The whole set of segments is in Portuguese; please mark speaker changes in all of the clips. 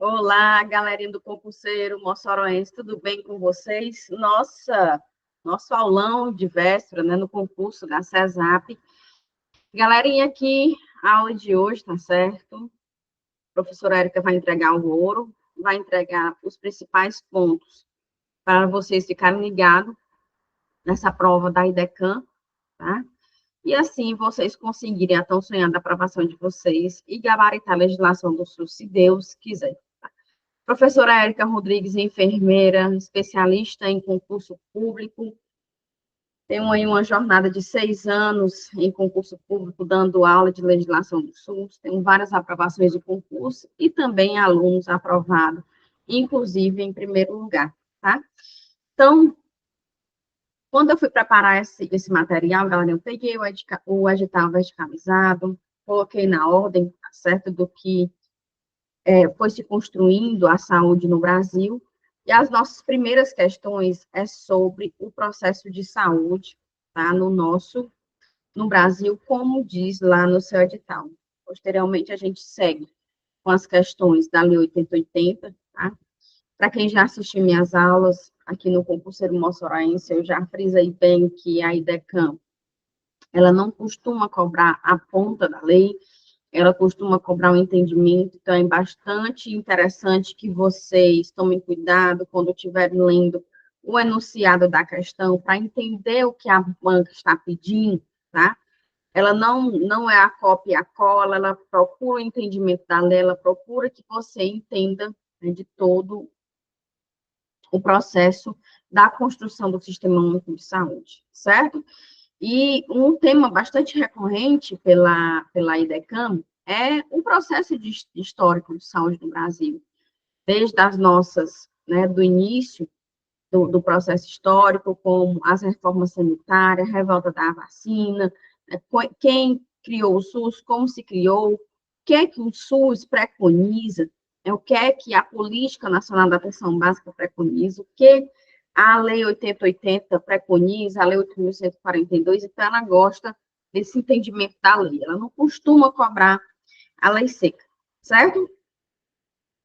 Speaker 1: Olá, galerinha do concurseiro moçoroense, tudo bem com vocês? Nosso aulão de véspera, né, no concurso da CESAP. Galerinha, aqui, a aula de hoje, tá certo? A professora Érica vai entregar o ouro, vai entregar os principais pontos para vocês ficarem ligados nessa prova da IDECAM, tá? E assim vocês conseguirem a tão sonhada aprovação de vocês e gabaritar a legislação do SUS, se Deus quiser. Professora Érica Rodrigues, enfermeira, especialista em concurso público. Tenho aí uma jornada de 6 anos em concurso público, dando aula de legislação do SUS. Tenho várias aprovações de concurso e também alunos aprovados, inclusive em primeiro lugar, tá? Então, quando eu fui preparar esse material, galera, eu peguei o edital verticalizado, coloquei na ordem, tá certo, do que foi se construindo a saúde no Brasil, e as nossas primeiras questões é sobre o processo de saúde, tá, no Brasil, como diz lá no seu edital. Posteriormente, a gente segue com as questões da Lei 8080, tá? Para quem já assistiu minhas aulas aqui no Concurseiro Moçoroense, eu já frisei bem que a IDECAM, ela não costuma cobrar a ponta da lei, ela costuma cobrar um entendimento, então é bastante interessante que vocês tomem cuidado quando estiverem lendo o enunciado da questão, para entender o que a banca está pedindo, tá? Ela não é a cópia e a cola, ela procura o entendimento da lei, ela procura que você entenda, né, de todo o processo da construção do Sistema Único de Saúde, certo? E um tema bastante recorrente pela IDECAM é o processo histórico de saúde no Brasil, desde as nossas, né, do início do processo histórico, como as reformas sanitárias, a revolta da vacina, né, quem criou o SUS, como se criou, o que é que o SUS preconiza, né, o que é que a Política Nacional da Atenção Básica preconiza, o que a Lei 8080 preconiza, a Lei 8.142, então ela gosta desse entendimento da lei, ela não costuma cobrar a lei seca, certo?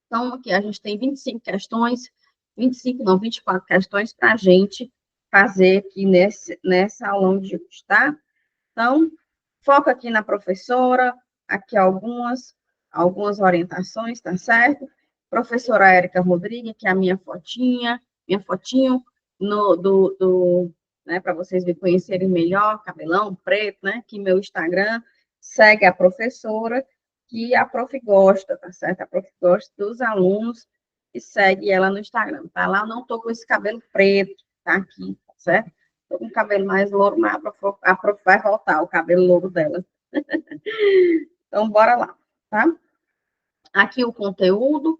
Speaker 1: Então, aqui a gente tem 25 questões, 25 não, 24 questões para a gente fazer aqui nessa aula de hoje, tá? Então, foco aqui na professora, aqui algumas orientações, tá certo? Professora Érica Rodrigues, que é a minha fotinho né, para vocês me conhecerem melhor, cabelão preto, né, que meu Instagram segue a professora, que a prof gosta, tá certo? A prof gosta dos alunos e segue ela no Instagram, tá? Lá eu não tô com esse cabelo preto, tá aqui, tá certo? Tô com o cabelo mais louro, mas a prof vai voltar, o cabelo louro dela. Então, bora lá, tá? Aqui o conteúdo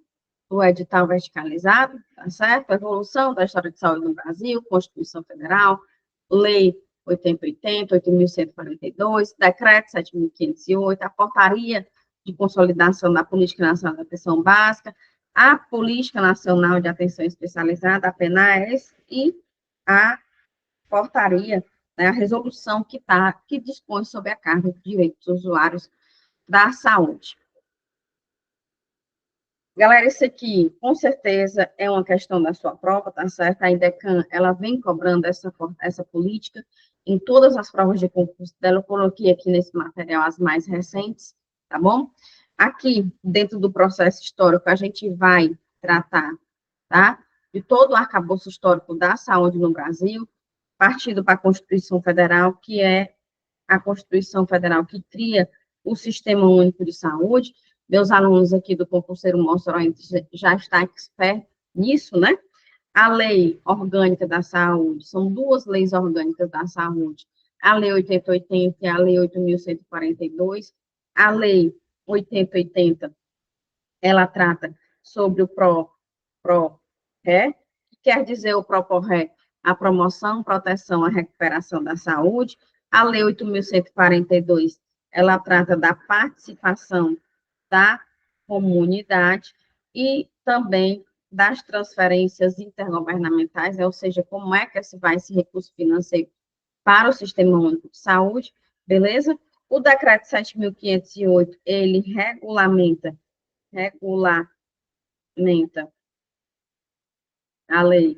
Speaker 1: do edital verticalizado, tá certo? Evolução da história de saúde no Brasil, Constituição Federal, Lei 8080, 8.142, Decreto 7.508, a Portaria de Consolidação da Política Nacional de Atenção Básica, a Política Nacional de Atenção Especializada, a PNAES, e a portaria, né, a resolução que dispõe sobre a carga de direitos dos usuários da saúde. Galera, isso aqui, com certeza, é uma questão da sua prova, tá certo? A IDECAM, ela vem cobrando essa política em todas as provas de concurso dela. Eu coloquei aqui nesse material as mais recentes, tá bom? Aqui, dentro do processo histórico, a gente vai tratar, tá? De todo o arcabouço histórico da saúde no Brasil, partindo para a Constituição Federal, que é a Constituição Federal que cria o Sistema Único de Saúde. Meus alunos aqui do concurseiro Moçoroense já estão expert nisso, né? A Lei Orgânica da Saúde, são duas leis orgânicas da saúde, a Lei 8080 e a Lei 8.142. A Lei 8080, ela trata sobre o PRO-RE, que quer dizer o PRO-RE, a promoção, proteção, a recuperação da saúde. A Lei 8.142, ela trata da participação da comunidade e também das transferências intergovernamentais, ou seja, como é que se vai esse recurso financeiro para o Sistema Único de Saúde, beleza? O decreto 7.508, ele regulamenta implementa a Lei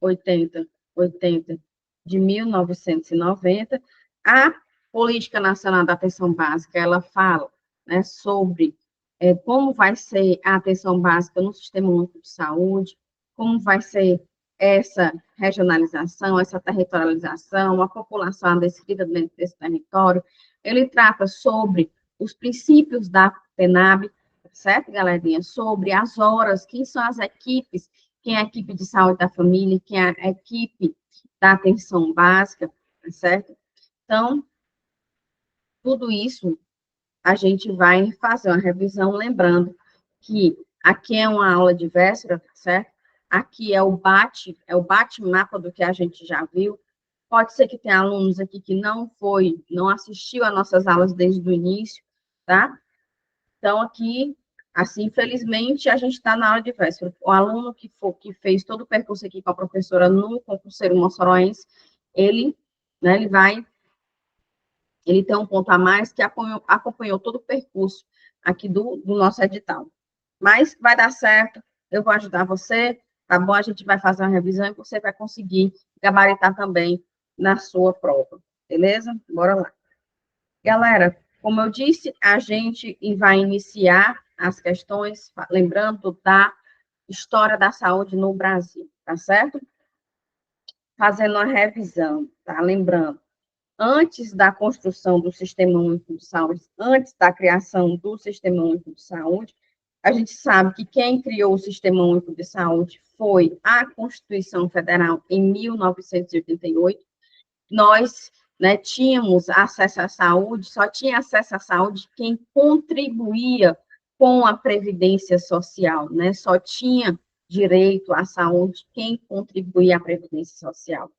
Speaker 1: 8080 de 1990, a Política Nacional da Atenção Básica, ela fala, né, sobre como vai ser a atenção básica no Sistema Único de Saúde, como vai ser essa regionalização, essa territorialização, a população descrita dentro desse território. Ele trata sobre os princípios da PENAB, certo, galerinha? Sobre as horas, quem são as equipes, quem é a equipe de saúde da família, quem é a equipe da atenção básica, certo? Então, tudo isso a gente vai fazer uma revisão, lembrando que aqui é uma aula de véspera, certo? Aqui é o bate-mapa do que a gente já viu. Pode ser que tenha alunos aqui que não assistiu às nossas aulas desde o início, tá? Então, aqui, assim, infelizmente, a gente está na aula de véspera. O aluno que fez todo o percurso aqui com a professora no concurseiro moçoroense, ele, né, ele tem um ponto a mais que acompanhou todo o percurso aqui do nosso edital. Mas vai dar certo, eu vou ajudar você, tá bom? A gente vai fazer uma revisão e você vai conseguir gabaritar também na sua prova, beleza? Bora lá. Galera, como eu disse, a gente vai iniciar as questões, lembrando da história da saúde no Brasil, tá certo? Fazendo uma revisão, tá? Lembrando, antes da construção do Sistema Único de Saúde, antes da criação do Sistema Único de Saúde, a gente sabe que quem criou o Sistema Único de Saúde foi a Constituição Federal em 1988. Nós, né, tínhamos acesso à saúde, só tinha acesso à saúde quem contribuía com a Previdência Social, né? Só tinha direito à saúde quem contribuía à Previdência Social.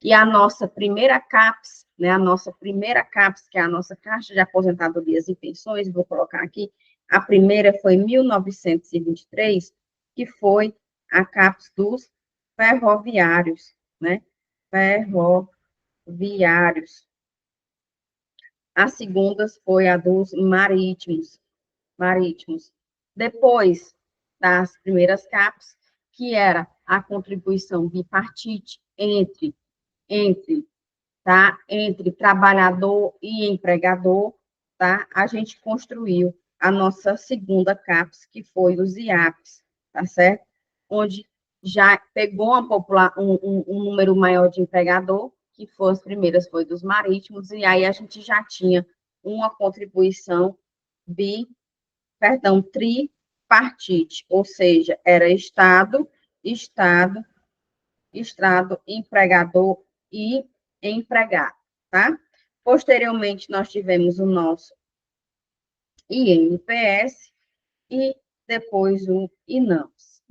Speaker 1: E a nossa primeira CAPES, né, a nossa primeira CAPES, que é a nossa Caixa de Aposentadorias e Pensões, vou colocar aqui, a primeira foi em 1923, que foi a CAPES dos ferroviários, né, ferroviários. A segunda foi a dos marítimos. Depois das primeiras CAPES, que era a contribuição bipartite entre trabalhador e empregador, tá? A gente construiu a nossa segunda CAPES, que foi os IAPs, tá certo? Onde já pegou um número maior de empregador, que foram as primeiras, foi dos marítimos, e aí a gente já tinha uma contribuição tripartite, ou seja, era Estado, empregador e empregado, tá? Posteriormente, nós tivemos o nosso INPS e depois o INAMS,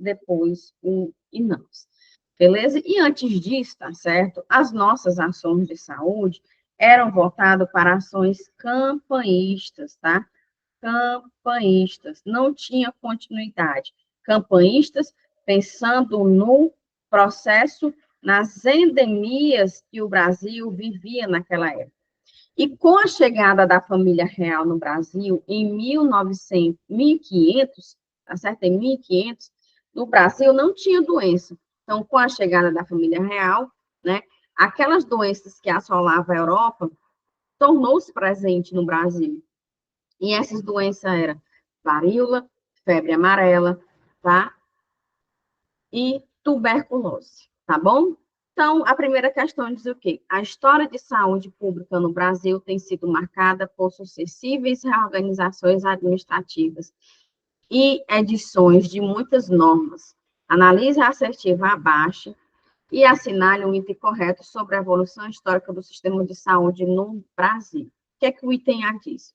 Speaker 1: beleza? E antes disso, tá certo? As nossas ações de saúde eram voltadas para ações campaístas, tá? Campaístas, não tinha continuidade. Campaístas pensando no processo, nas endemias que o Brasil vivia naquela época. E com a chegada da família real no Brasil, em 1500, tá certo? Em 1500, no Brasil não tinha doença. Então, com a chegada da família real, né, aquelas doenças que assolavam a Europa, tornou-se presente no Brasil. E essas doenças eram varíola, febre amarela, tá? E tuberculose, tá bom? Então, a primeira questão diz o quê? A história de saúde pública no Brasil tem sido marcada por sucessivas reorganizações administrativas e edições de muitas normas. Analise a assertiva abaixo e assinale um item correto sobre a evolução histórica do sistema de saúde no Brasil. O que é que o item A diz?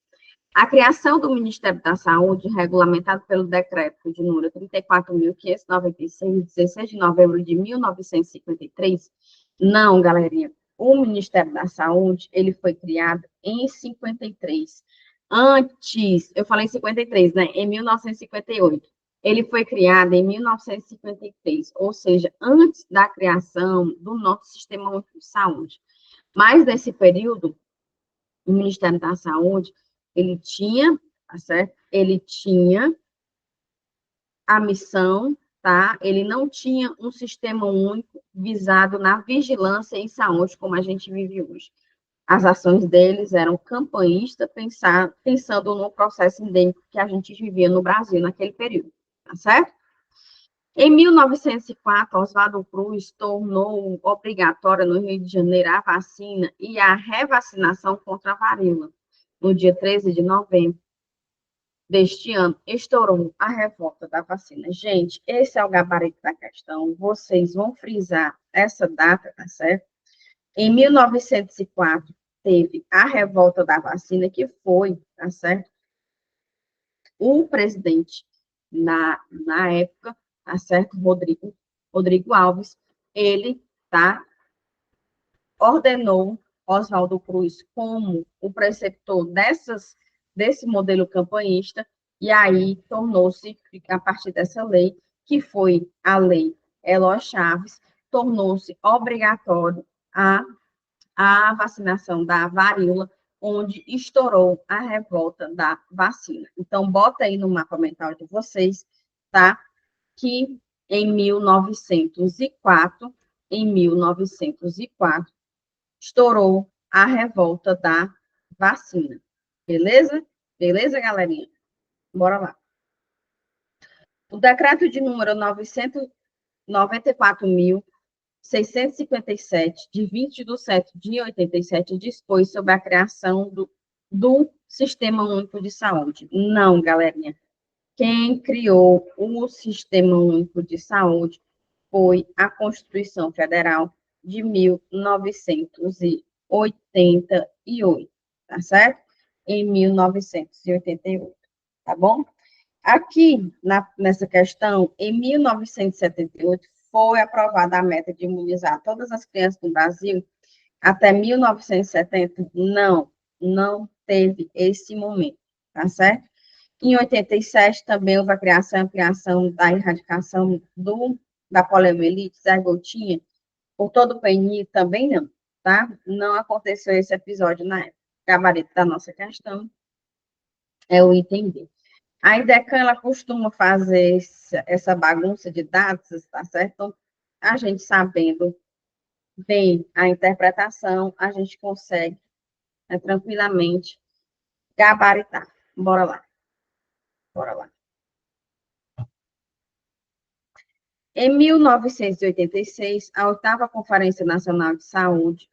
Speaker 1: A criação do Ministério da Saúde, regulamentado pelo decreto de número 34.596, 16 de novembro de 1953, não, galerinha, o Ministério da Saúde, ele foi criado em 53. Antes, eu falei 53, né? Em 1958. Ele foi criado em 1953, ou seja, antes da criação do nosso Sistema Único de Saúde. Mas, nesse período, o Ministério da Saúde, ele tinha, tá certo? Ele tinha a missão, tá? Ele não tinha um sistema único visado na vigilância em saúde, como a gente vive hoje. As ações deles eram campanhistas, pensando no processo endêmico que a gente vivia no Brasil naquele período, tá certo? Em 1904, Oswaldo Cruz tornou obrigatória no Rio de Janeiro a vacina e a revacinação contra a varíola. No dia 13 de novembro deste ano, estourou a revolta da vacina. Gente, esse é o gabarito da questão. Vocês vão frisar essa data, tá certo? Em 1904, teve a revolta da vacina, que foi, tá certo? O presidente, na época, tá certo? Rodrigo Alves, ele, tá? Ordenou Oswaldo Cruz como o preceptor desse modelo campanhista, e aí tornou-se, a partir dessa lei, que foi a lei Eloy Chaves, tornou-se obrigatório a vacinação da varíola, onde estourou a revolta da vacina. Então, bota aí no mapa mental de vocês, tá? Que em 1904, estourou a revolta da vacina. Beleza? Beleza, galerinha? Bora lá. O decreto de número 994.657, de 20 de setembro de 87, dispôs sobre a criação do Sistema Único de Saúde. Não, galerinha. Quem criou o Sistema Único de Saúde foi a Constituição Federal de 1988, tá certo? Em 1988, tá bom? Aqui, nessa questão, em 1978, foi aprovada a meta de imunizar todas as crianças do Brasil. Até 1970, não teve esse momento, tá certo? Em 87, também houve a criação e ampliação da erradicação da poliomielite, Zé Gotinha, por todo o PNI, também não, tá? Não aconteceu esse episódio na época. O gabarito da nossa questão é o item B. A IDECAN, ela costuma fazer essa bagunça de datas, tá certo? Então, a gente sabendo bem a interpretação, a gente consegue, né, tranquilamente gabaritar. Bora lá. Bora lá. Em 1986, a 8ª Conferência Nacional de Saúde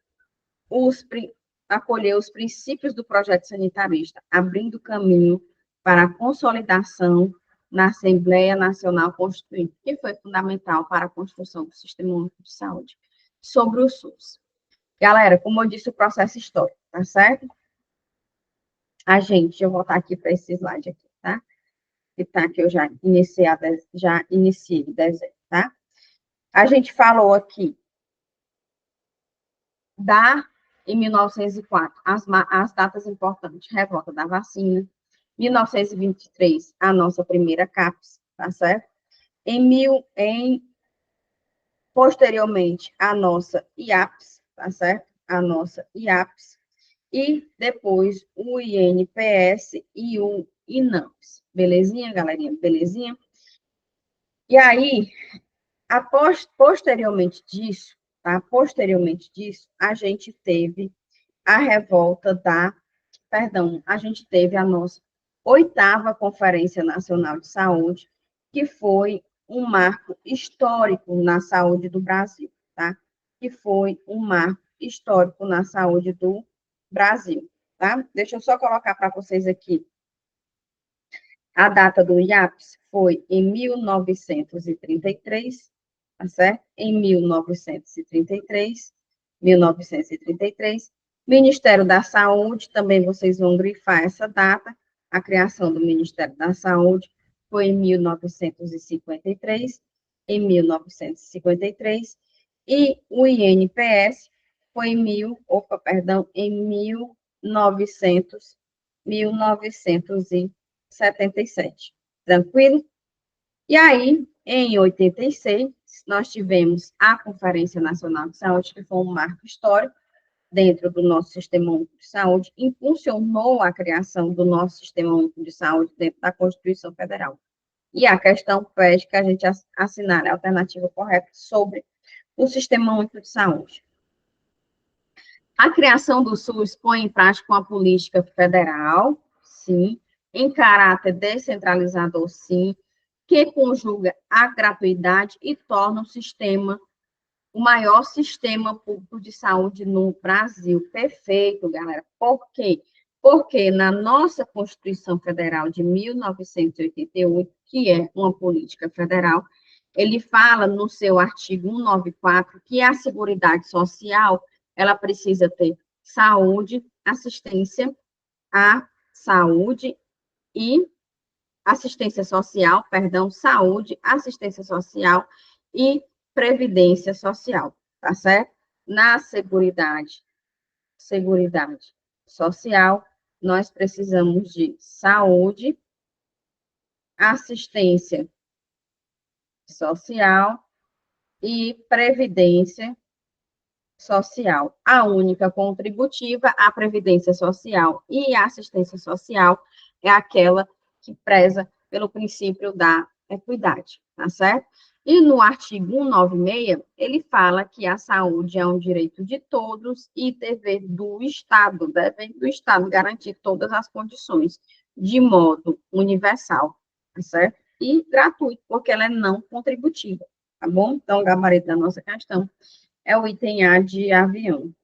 Speaker 1: acolheu os princípios do projeto sanitarista, abrindo caminho para a consolidação na Assembleia Nacional Constituinte, que foi fundamental para a construção do Sistema Único de Saúde, sobre o SUS. Galera, como eu disse, o processo histórico, tá certo? Deixa eu voltar aqui para esse slide aqui, tá? Que tá, que eu já iniciei o desenho, tá? A gente falou aqui em 1904, as datas importantes, revolta da vacina, 1923, a nossa primeira CAPES, tá certo? Posteriormente, a nossa IAPS, tá certo? A nossa IAPS, e depois o INPS e o INAMPS. Belezinha, galerinha? Belezinha? E aí, posteriormente disso, tá? Posteriormente disso, a gente teve a revolta a gente teve a nossa 8ª Conferência Nacional de Saúde, que foi um marco histórico na saúde do Brasil, tá? Que foi um marco histórico na saúde do Brasil, tá? Deixa eu só colocar para vocês aqui. A data do IAPS foi em 1933, tá certo? Em 1933. Ministério da Saúde, também vocês vão grifar essa data. A criação do Ministério da Saúde foi em 1953, e o INPS foi em 1977. Tranquilo? E aí, em 86, nós tivemos a Conferência Nacional de Saúde, que foi um marco histórico dentro do nosso Sistema Único de Saúde, impulsionou a criação do nosso Sistema Único de Saúde dentro da Constituição Federal. E a questão pede que a gente assinale a alternativa correta sobre o Sistema Único de Saúde. A criação do SUS põe em prática uma política federal, sim, em caráter descentralizador, sim, que conjuga a gratuidade e torna o maior sistema público de saúde no Brasil. Perfeito, galera. Por quê? Porque na nossa Constituição Federal de 1988, que é uma política federal, ele fala no seu artigo 194 que a Seguridade Social, ela precisa ter saúde, assistência à saúde e assistência social, perdão, saúde, assistência social e previdência social, tá certo? Na seguridade social, nós precisamos de saúde, assistência social e previdência social. A única contributiva, a previdência social e a assistência social é aquela que preza pelo princípio da equidade, tá certo? E no artigo 196, ele fala que a saúde é um direito de todos e dever do Estado, deve do Estado garantir todas as condições de modo universal, tá certo? E gratuito, porque ela é não contributiva, tá bom? Então, o gabarito da nossa questão é o item A de avião.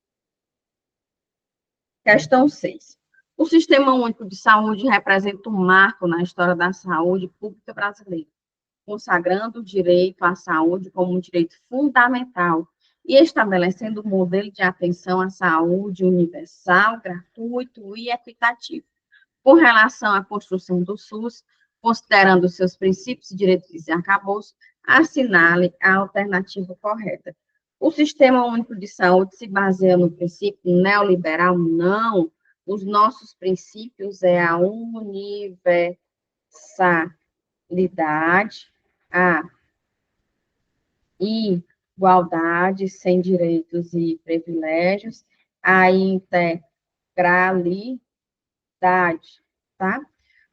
Speaker 1: Questão 6. O Sistema Único de Saúde representa um marco na história da saúde pública brasileira, consagrando o direito à saúde como um direito fundamental e estabelecendo um modelo de atenção à saúde universal, gratuito e equitativo. Com relação à construção do SUS, considerando seus princípios, diretrizes e arcabouços, assinale a alternativa correta. O Sistema Único de Saúde se baseia no princípio neoliberal? Não. Os nossos princípios é a universalidade, a igualdade sem direitos e privilégios, a integralidade, tá?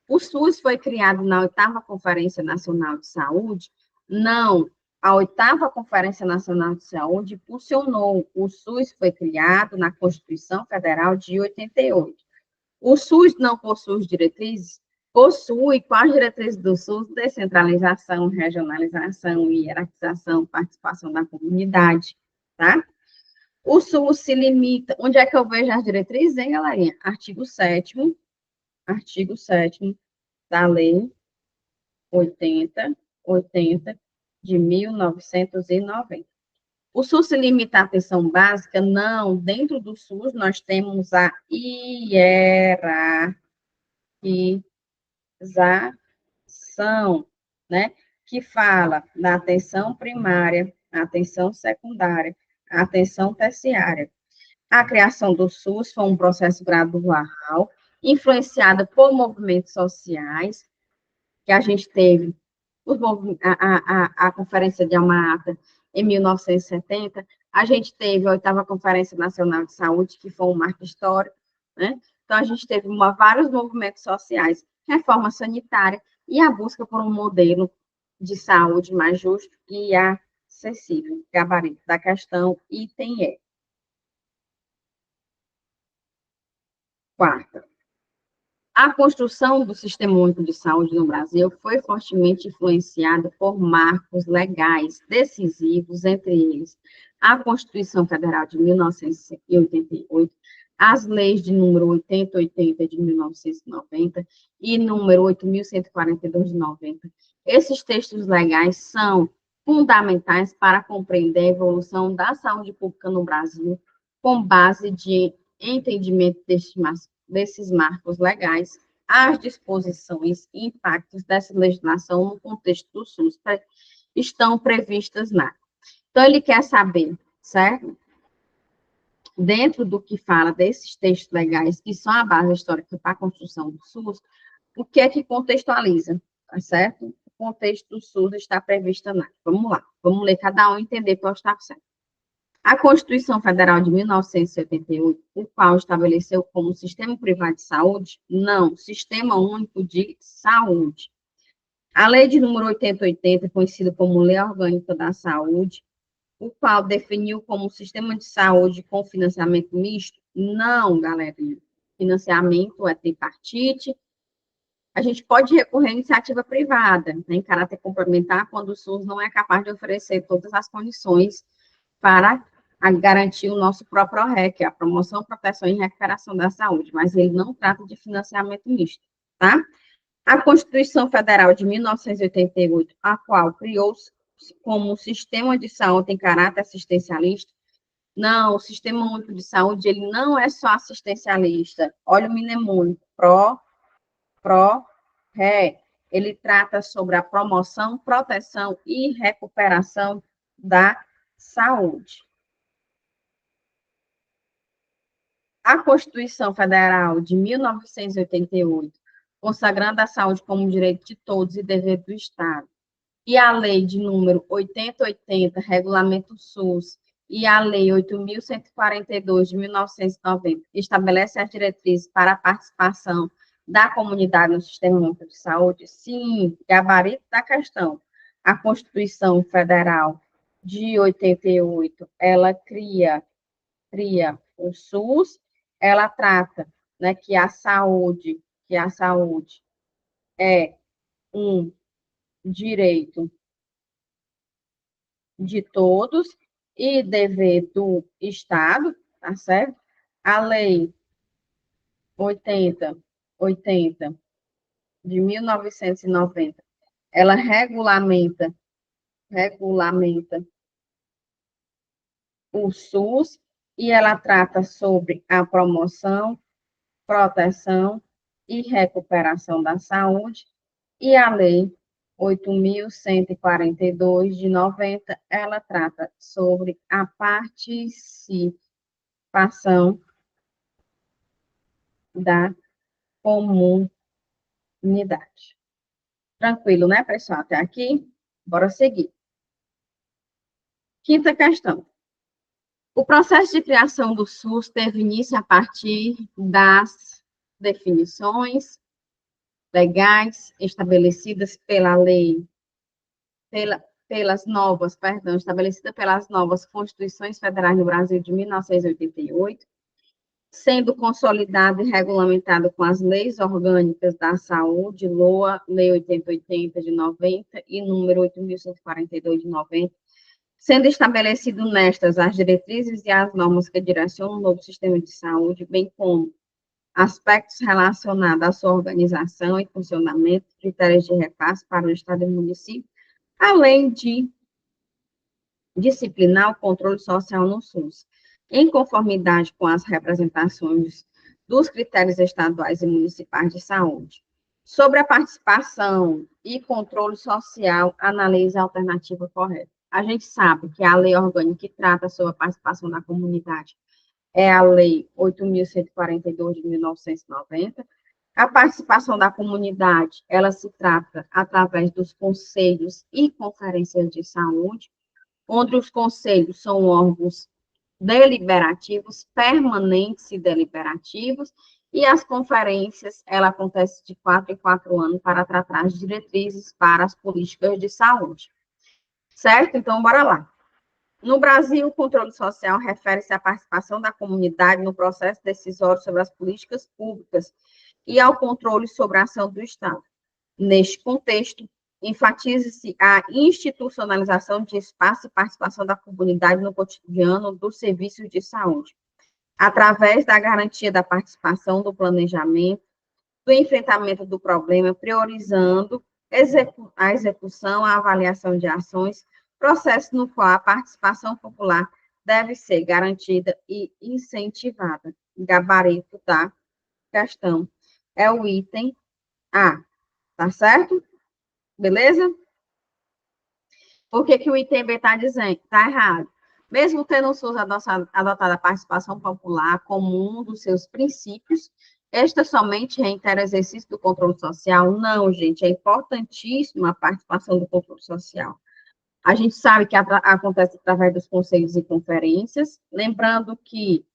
Speaker 1: O SUS foi criado na 8ª Conferência Nacional de Saúde? Não. A 8ª Conferência Nacional de Saúde impulsionou. O SUS foi criado na Constituição Federal de 88. O SUS não possui diretrizes? Possui. Quais diretrizes do SUS? Descentralização, regionalização, hierarquização, participação da comunidade, tá? O SUS se limita... Onde é que eu vejo as diretrizes, hein, galerinha? Artigo 7º da Lei 80 de 1990. O SUS se limita à atenção básica? Não. Dentro do SUS, nós temos a hierarquização, né? Que fala da atenção primária, atenção secundária, atenção terciária. A criação do SUS foi um processo gradual, influenciada por movimentos sociais, que a gente teve a Conferência de Alma-Ata em 1970, a gente teve a 8ª Conferência Nacional de Saúde, que foi um marco histórico, né? Então, a gente teve vários movimentos sociais, reforma sanitária e a busca por um modelo de saúde mais justo e acessível. Gabarito da questão, item E. Quarta. A construção do Sistema Único de Saúde no Brasil foi fortemente influenciada por marcos legais decisivos, entre eles a Constituição Federal de 1988, as leis de número 8080 de 1990 e número 8.142 de 90. Esses textos legais são fundamentais para compreender a evolução da saúde pública no Brasil, com base de entendimento desses marcos legais, as disposições e impactos dessa legislação no contexto do SUS estão previstas na. Então, ele quer saber, certo? Dentro do que fala desses textos legais, que são a base histórica para a construção do SUS, o que é que contextualiza, tá certo? O contexto do SUS está previsto na. Vamos lá, vamos ler cada um e entender qual está certo. A Constituição Federal de 1978, o qual estabeleceu como sistema privado de saúde? Não, Sistema Único de Saúde. A lei de número 8080, conhecida como Lei Orgânica da Saúde, o qual definiu como sistema de saúde com financiamento misto? Não, galerinha. Financiamento é tripartite. A gente pode recorrer à iniciativa privada, né, em caráter complementar, quando o SUS não é capaz de oferecer todas as condições para garantir o nosso próprio REC, a promoção, proteção e recuperação da saúde, mas ele não trata de financiamento misto, tá? A Constituição Federal de 1988, a qual criou como sistema de saúde em caráter assistencialista, não, o Sistema Único de Saúde, ele não é só assistencialista. Olha o mnemônico, ré. Ele trata sobre a promoção, proteção e recuperação da saúde. A Constituição Federal de 1988, consagrando a saúde como direito de todos e dever do Estado, e a Lei de número 8080, Regulamento SUS, e a Lei 8.142, de 1990, estabelece as diretrizes para a participação da comunidade no Sistema Único de Saúde? Sim, gabarito da questão. A Constituição Federal de 88, ela cria o SUS, ela trata, né, que a saúde é um direito de todos e dever do Estado, tá certo? A lei 80 de 1990, ela regulamenta o SUS e ela trata sobre a promoção, proteção e recuperação da saúde, e a lei 8.142 de 90, ela trata sobre a participação da comunidade. Tranquilo, né, pessoal? Até aqui? Bora seguir. Quinta questão. O processo de criação do SUS teve início a partir das definições legais estabelecidas estabelecida pelas novas Constituições Federais do Brasil de 1988, sendo consolidado e regulamentado com as leis orgânicas da saúde, LOA, Lei 8080 de 90 e número 8.142 de 90, sendo estabelecido nestas as diretrizes e as normas que direcionam o novo sistema de saúde, bem como aspectos relacionados à sua organização e funcionamento, critérios de repasse para o Estado e o município, além de disciplinar o controle social no SUS, em conformidade com as representações dos critérios estaduais e municipais de saúde. Sobre a participação e controle social, analise a alternativa correta. A gente sabe que a lei orgânica que trata sobre a participação da comunidade é a Lei 8.142 de 1990. A participação da comunidade, ela se trata através dos conselhos e conferências de saúde, onde os conselhos são órgãos deliberativos, permanentes e deliberativos, e as conferências, ela acontece de 4 em 4 anos para tratar as diretrizes para as políticas de saúde. Certo? Então, bora lá. No Brasil, o controle social refere-se à participação da comunidade no processo decisório sobre as políticas públicas e ao controle sobre a ação do Estado. Neste contexto, enfatiza-se a institucionalização de espaço e participação da comunidade no cotidiano dos serviços de saúde, através da garantia da participação do planejamento, do enfrentamento do problema, priorizando a execução, a avaliação de ações, processo no qual a participação popular deve ser garantida e incentivada. Gabarito da questão é o item A, tá certo? Beleza? Por que que o item B está dizendo? Está errado. Mesmo tendo o SUS adotado a participação popular como um dos seus princípios, esta somente reitera o exercício do controle social? Não, gente, é importantíssima a participação do controle social. A gente sabe que acontece através dos conselhos e conferências, lembrando que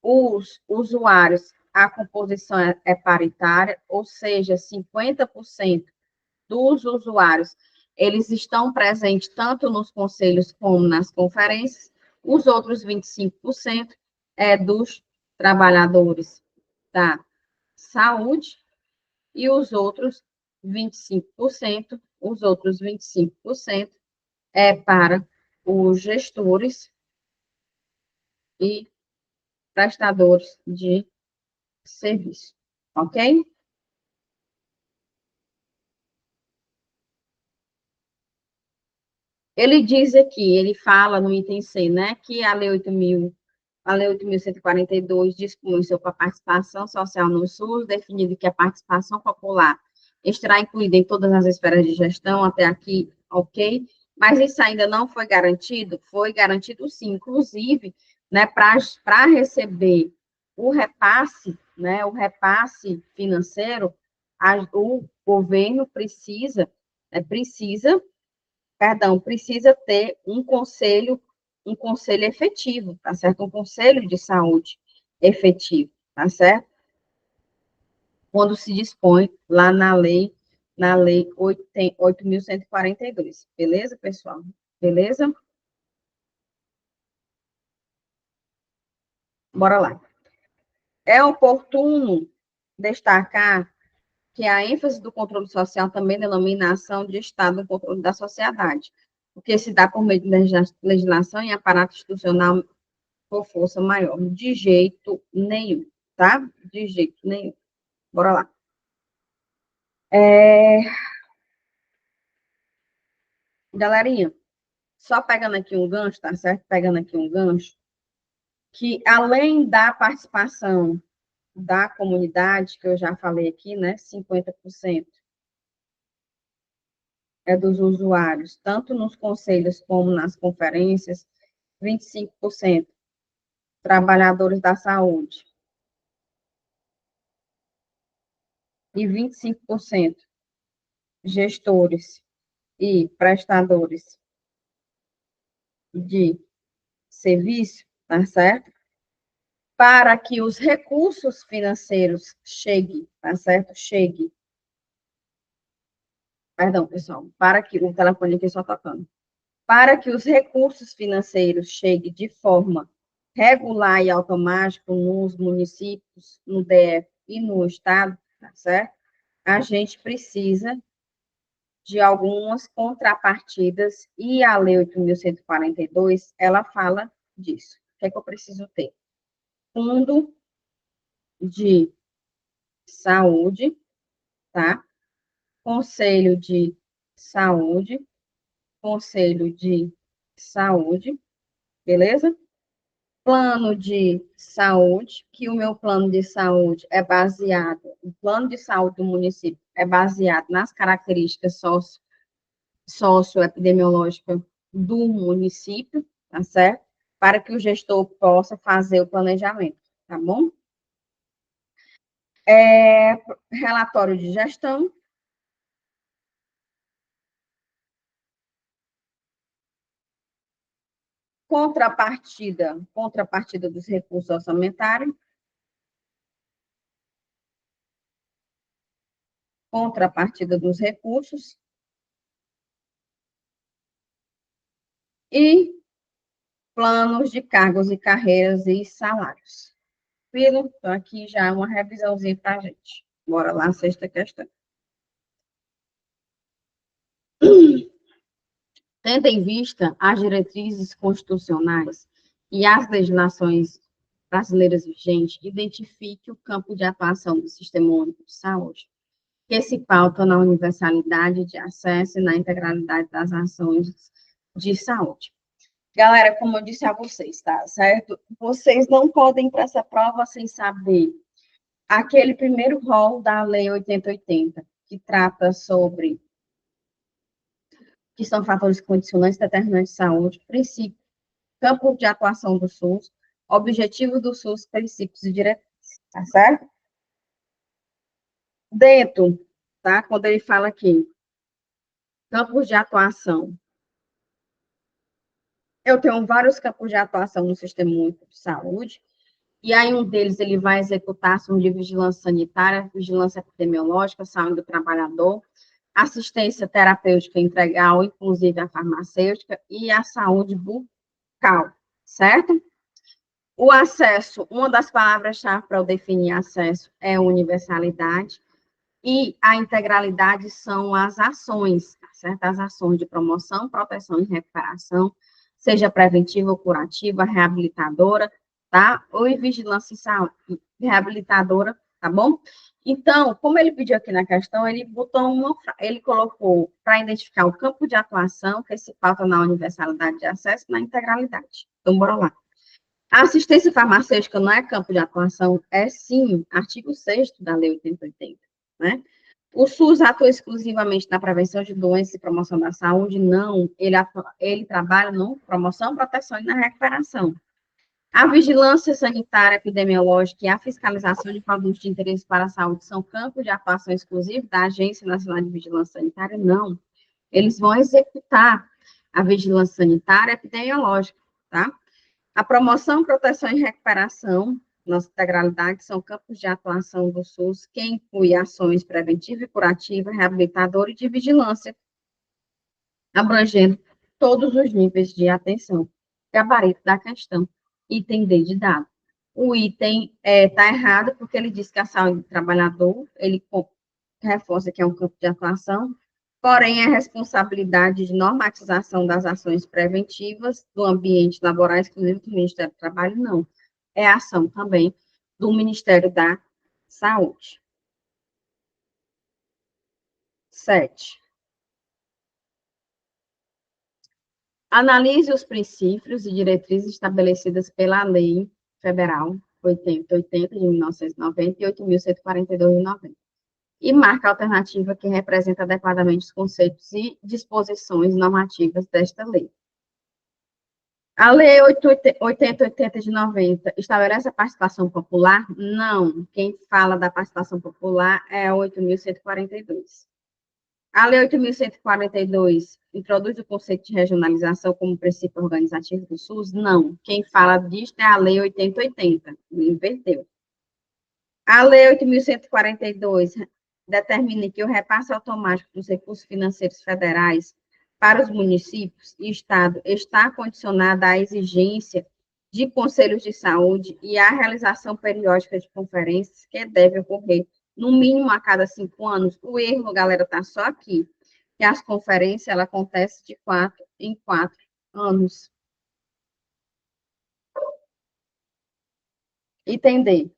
Speaker 1: os usuários, a composição é paritária, ou seja, 50% dos usuários, eles estão presentes tanto nos conselhos como nas conferências. Os outros 25% é dos trabalhadores da saúde e os outros 25% é para os gestores e prestadores de serviço, ok? Ele diz aqui, ele fala no item C, né, que a Lei 8.142 dispõe sobre a participação social no SUS, definindo que a participação popular estará incluída em todas as esferas de gestão, até aqui, ok? Mas isso ainda não foi garantido? Foi garantido sim, inclusive, né, para receber o repasse, né, o repasse financeiro, o governo precisa ter um conselho efetivo, tá certo? Um conselho de saúde efetivo, tá certo? Quando se dispõe lá na lei 8.142, beleza, pessoal? Beleza? Bora lá. É oportuno destacar que a ênfase do controle social também denomina a ação de Estado no controle da sociedade, porque se dá por meio de legislação e aparato institucional por força maior. De jeito nenhum, tá? De jeito nenhum. Bora lá. Galerinha, só pegando aqui um gancho, tá certo? Pegando aqui um gancho, que além da participação da comunidade, que eu já falei aqui, né? 50% é dos usuários, tanto nos conselhos como nas conferências, 25% trabalhadores da saúde e 25% gestores e prestadores de serviço, tá certo? Para que os recursos financeiros cheguem, tá certo? Chegue. Perdão, pessoal, para que o telefone aqui só tocando. Para que os recursos financeiros cheguem de forma regular e automática nos municípios, no DF e no estado, tá certo? A gente precisa de algumas contrapartidas e a Lei 8.142, ela fala disso. O que é que eu preciso ter? Fundo de saúde, tá? Conselho de saúde, conselho de saúde, beleza? Plano de saúde, que o meu plano de saúde é baseado, o plano de saúde do município é baseado nas características socioepidemiológicas do município, tá certo? Para que o gestor possa fazer o planejamento, tá bom? Relatório de gestão, contrapartida dos recursos orçamentários, contrapartida dos recursos e planos de cargos e carreiras e salários. Viram? Então, aqui já é uma revisãozinha para a gente. Bora lá, sexta questão. Tendo em vista as diretrizes constitucionais e as legislações brasileiras vigentes, identifique o campo de atuação do Sistema Único de Saúde, que se pauta na universalidade de acesso e na integralidade das ações de saúde. Galera, como eu disse a vocês, tá certo? Vocês não podem ir para essa prova sem saber aquele primeiro rol da Lei 8080, que trata sobre que são fatores condicionantes determinantes de saúde, princípio, campo de atuação do SUS, objetivo do SUS, princípios e diretrizes, tá certo? Dentro, tá? Quando ele fala aqui, campos de atuação, eu tenho vários campos de atuação no Sistema Único de Saúde, e aí um deles ele vai executar ação de vigilância sanitária, vigilância epidemiológica, saúde do trabalhador, assistência terapêutica integral, inclusive a farmacêutica, e a saúde bucal, certo? O acesso, uma das palavras-chave para eu definir acesso é universalidade, e a integralidade são as ações, tá certo? As ações de promoção, proteção e recuperação, seja preventiva ou curativa, reabilitadora, tá? Ou em vigilância em saúde, reabilitadora, tá bom? Então, como ele pediu aqui na questão, ele colocou para identificar o campo de atuação, que se pauta na universalidade de acesso e na integralidade. Então, bora lá. A assistência farmacêutica não é campo de atuação, é sim artigo 6º da Lei 8080, né? O SUS atua exclusivamente na prevenção de doenças e promoção da saúde? Não, ele trabalha na promoção, proteção e na recuperação. A vigilância sanitária epidemiológica e a fiscalização de produtos de interesse para a saúde são campos de atuação exclusivo da Agência Nacional de Vigilância Sanitária? Não. Eles vão executar a vigilância sanitária epidemiológica, tá? A promoção, proteção e recuperação, nossa integralidade, são campos de atuação do SUS, que inclui ações preventiva e curativa, reabilitadora e de vigilância, abrangendo todos os níveis de atenção. Gabarito da questão, item D de dado. O item está errado, porque ele diz que a saúde do trabalhador, ele reforça que é um campo de atuação, porém, a responsabilidade de normatização das ações preventivas do ambiente laboral exclusivo do Ministério do Trabalho, não. É ação também do Ministério da Saúde. 7. Analise os princípios e diretrizes estabelecidas pela Lei Federal 8080 de 1990 e 8.142 de 90. E marca a alternativa que representa adequadamente os conceitos e disposições normativas desta lei. A Lei 8080 de 90 estabelece a participação popular? Não. Quem fala da participação popular é a 8.142. A Lei 8.142 introduz o conceito de regionalização como princípio organizativo do SUS? Não. Quem fala disso é a Lei 8080. Inverteu. A Lei 8.142 determina que o repasse automático dos recursos financeiros federais para os municípios e Estado está condicionado à exigência de conselhos de saúde e à realização periódica de conferências que deve ocorrer, no mínimo, a cada 5 anos. O erro, galera, está só aqui, que as conferências, ela acontecem de 4 em 4 anos. Entender.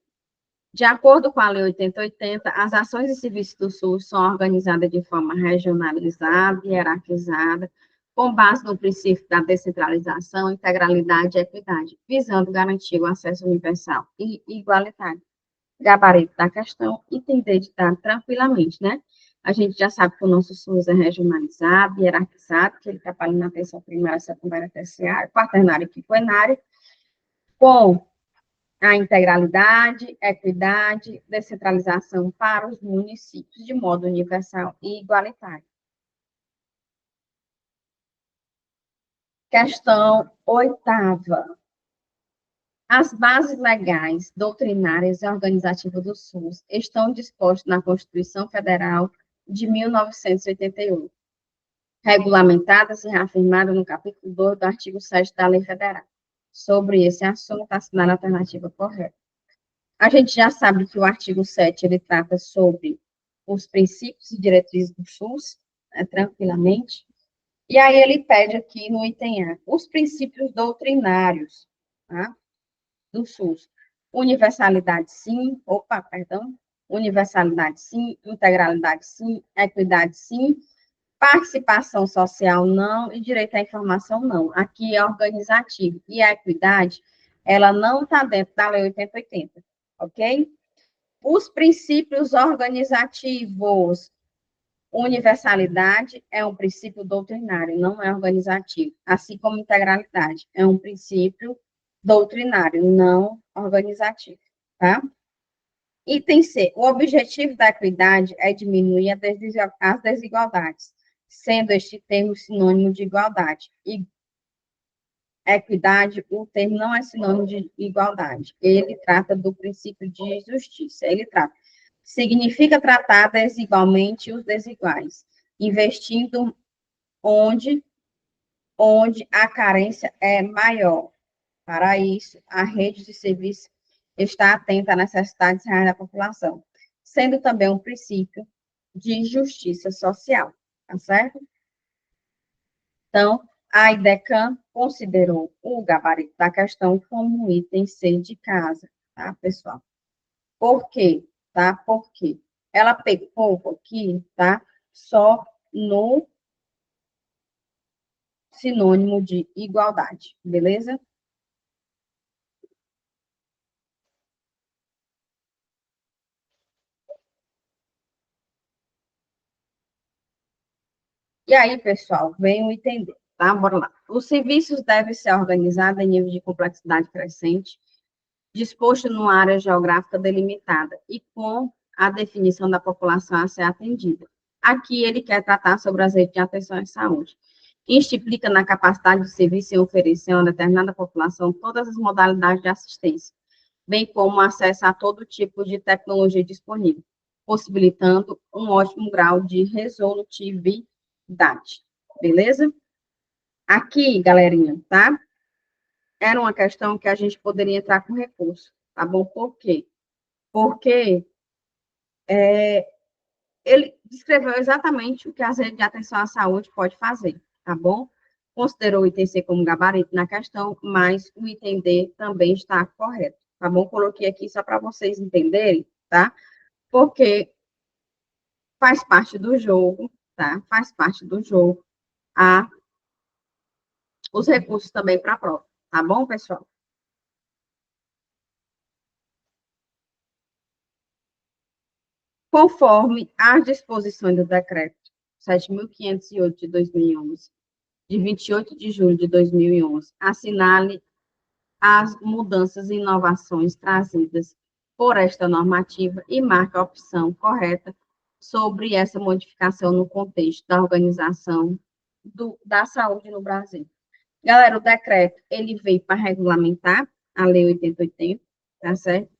Speaker 1: De acordo com a Lei 8080, as ações e serviços do SUS são organizadas de forma regionalizada e hierarquizada, com base no princípio da descentralização, integralidade e equidade, visando garantir o acesso universal e igualitário. Gabarito da questão, entender de dado tranquilamente, né? A gente já sabe que o nosso SUS é regionalizado, hierarquizado, que ele trabalha na atenção primária, secundária, terciária, quaternária e quinquenária, com a integralidade, equidade, descentralização para os municípios de modo universal e igualitário. Questão 8ª. As bases legais, doutrinárias e organizativas do SUS estão dispostas na Constituição Federal de 1988, regulamentadas e reafirmadas no capítulo 2 do artigo 7 da Lei Federal. Sobre esse assunto, assinale a alternativa correta. A gente já sabe que o artigo 7, ele trata sobre os princípios e diretrizes do SUS, tranquilamente, e aí ele pede aqui no item A, os princípios doutrinários, tá, do SUS. Universalidade, sim, universalidade, sim, integralidade, sim, equidade, sim, participação social, não, e direito à informação, não. Aqui é organizativo, e a equidade, ela não está dentro da Lei 8080. Ok? Os princípios organizativos. Universalidade é um princípio doutrinário, não é organizativo. Assim como integralidade é um princípio doutrinário, não organizativo. Tá? Item C. O objetivo da equidade é diminuir as desigualdades, sendo este termo sinônimo de igualdade. E equidade, o termo não é sinônimo de igualdade. Ele trata do princípio de justiça. Significa tratar desigualmente os desiguais, investindo onde a carência é maior. Para isso, a rede de serviços está atenta às necessidades reais da população, sendo também um princípio de justiça social, tá certo? Então, a IDECAM considerou o gabarito da questão como um item C de casa, tá, pessoal? Por quê? Tá? Porque ela pegou aqui, tá? Só no sinônimo de igualdade, beleza? E aí, pessoal, venham entender, tá? Bora lá. Os serviços devem ser organizados em nível de complexidade crescente, disposto numa área geográfica delimitada e com a definição da população a ser atendida. Aqui ele quer tratar sobre as redes de atenção à saúde. Isto implica na capacidade do serviço em oferecer a uma determinada população todas as modalidades de assistência, bem como acesso a todo tipo de tecnologia disponível, possibilitando um ótimo grau de resolutividade. Beleza? Aqui, galerinha, tá? Era uma questão que a gente poderia entrar com recurso, tá bom? Por quê? Porque ele descreveu exatamente o que as redes de atenção à saúde pode fazer, tá bom? Considerou o item C como gabarito na questão, mas o item D também está correto, tá bom? Coloquei aqui só para vocês entenderem, tá? Porque faz parte do jogo, tá? Faz parte do jogo a, os recursos também para a prova, tá bom, pessoal? Conforme as disposições do decreto 7.508 de 2011, de 28 de julho de 2011, assinale as mudanças e inovações trazidas por esta normativa e marque a opção correta sobre essa modificação no contexto da organização da saúde no Brasil. Galera, o decreto, ele veio para regulamentar a Lei 8080, tá certo?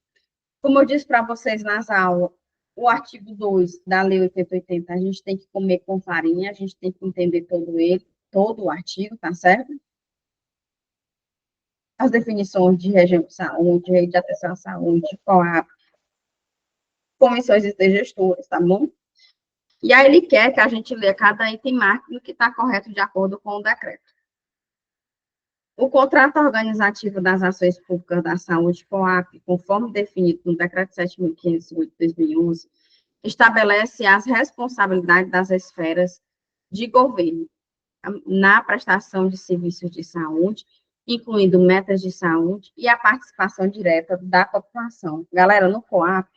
Speaker 1: Como eu disse para vocês nas aulas, o artigo 2 da Lei 8080, a gente tem que comer com farinha, a gente tem que entender todo ele, todo o artigo, tá certo? As definições de região de saúde, rede de atenção à saúde, COAP, comissões intergestoras, tá bom? E aí ele quer que a gente lê cada item marque no que está correto de acordo com o decreto. O contrato organizativo das ações públicas da saúde, COAP, conforme definido no decreto 7.508 de 2011, estabelece as responsabilidades das esferas de governo na prestação de serviços de saúde, incluindo metas de saúde e a participação direta da população. Galera, no COAP,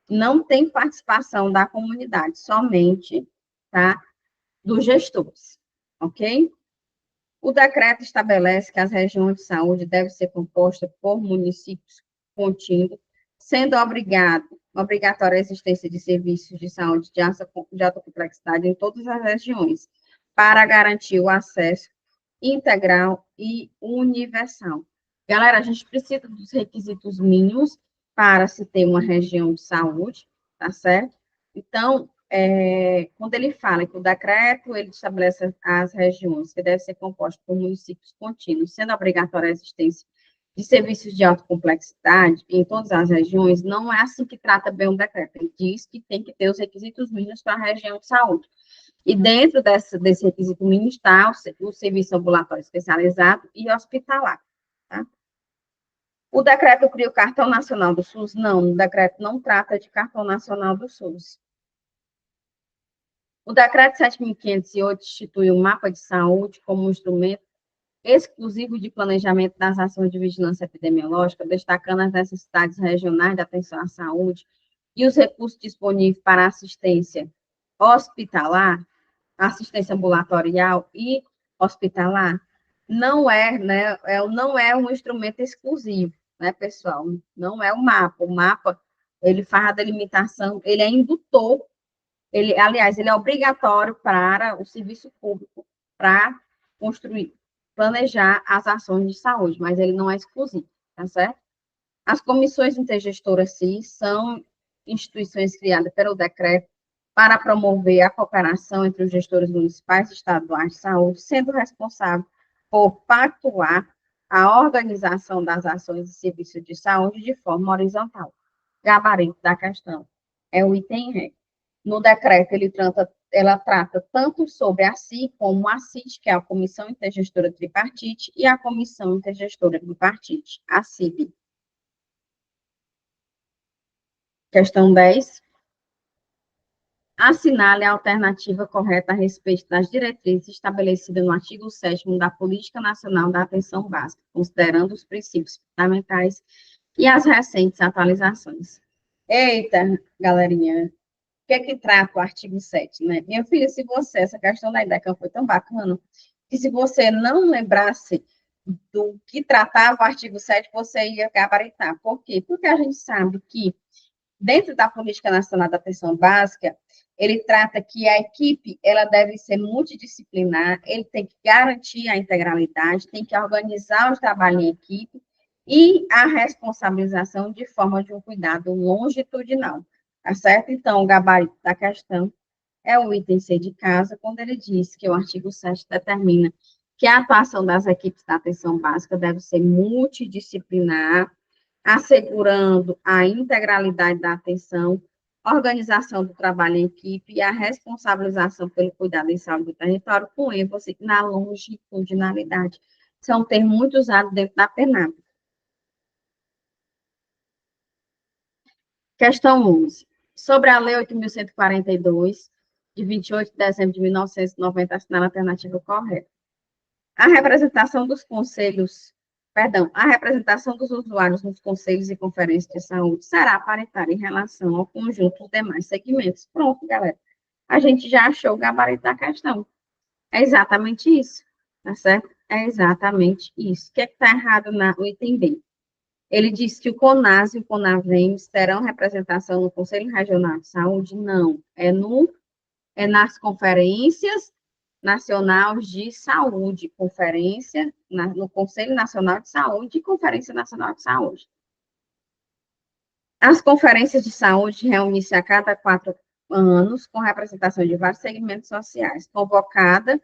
Speaker 1: não tem participação da comunidade, somente, tá, dos gestores, ok? O decreto estabelece que as regiões de saúde devem ser compostas por municípios contínuos, sendo obrigatória a existência de serviços de saúde de alta complexidade em todas as regiões, para garantir o acesso integral e universal. Galera, a gente precisa dos requisitos mínimos para se ter uma região de saúde, tá certo? Então, quando ele fala que o decreto, ele estabelece as regiões, que devem ser compostas por municípios contínuos, sendo obrigatória a existência de serviços de alta complexidade em todas as regiões, não é assim que trata bem o decreto. Ele diz que tem que ter os requisitos mínimos para a região de saúde. E dentro desse requisito mínimo está o serviço ambulatório especializado e hospitalar, tá? O decreto cria o cartão nacional do SUS? Não, o decreto não trata de cartão nacional do SUS. O decreto 7.508 institui o mapa de saúde como um instrumento exclusivo de planejamento das ações de vigilância epidemiológica, destacando as necessidades regionais de atenção à saúde e os recursos disponíveis para assistência hospitalar, assistência ambulatorial e hospitalar, não é um instrumento exclusivo, né, pessoal? Não é o mapa. O mapa, ele faz a delimitação, ele é indutor, aliás, ele é obrigatório para o serviço público, para construir, planejar as ações de saúde, mas ele não é exclusivo, tá certo? As comissões intergestoras, sim, são instituições criadas pelo decreto para promover a cooperação entre os gestores municipais e estaduais de saúde, sendo responsável por pactuar a organização das ações e serviços de saúde de forma horizontal. Gabarito da questão é o item E. No decreto, ela trata tanto sobre a CI como a CIT, que é a Comissão Intergestora Tripartite, e a Comissão Intergestora Bipartite, a CIB. Questão 10. Assinale a alternativa correta a respeito das diretrizes estabelecidas no artigo 7º da Política Nacional da Atenção Básica, considerando os princípios fundamentais e as recentes atualizações. Eita, galerinha, o que é que trata o artigo 7, né? Minha filha, se você, essa questão da IDECAM foi tão bacana, que se você não lembrasse do que tratava o artigo 7, você ia gabaritar. Por quê? Porque a gente sabe que dentro da Política Nacional da Atenção Básica, ele trata que a equipe ela deve ser multidisciplinar, ele tem que garantir a integralidade, tem que organizar o trabalho em equipe e a responsabilização de forma de um cuidado longitudinal, tá certo? Então, o gabarito da questão é o item C de casa, quando ele diz que o artigo 7 determina que a atuação das equipes da atenção básica deve ser multidisciplinar, assegurando a integralidade da atenção, organização do trabalho em equipe e a responsabilização pelo cuidado em saúde do território, com ênfase na longitudinalidade. São termos muito usados dentro da PENAB. Questão 11. Sobre a Lei 8.142, de 28 de dezembro de 1990, assinada a alternativa correta. A representação dos conselhos, perdão, a representação dos usuários nos conselhos e conferências de saúde será paritária em relação ao conjunto dos demais segmentos. Pronto, galera. A gente já achou o gabarito da questão. É exatamente isso, tá certo? É exatamente isso. O que é que está errado no item B? Ele diz que o CONAS e o CONAVEM terão representação no Conselho Regional de Saúde? Não. É nas conferências Nacional de Saúde, no Conselho Nacional de Saúde e Conferência Nacional de Saúde. As conferências de saúde reúnem-se a cada 4 anos, com representação de vários segmentos sociais, convocada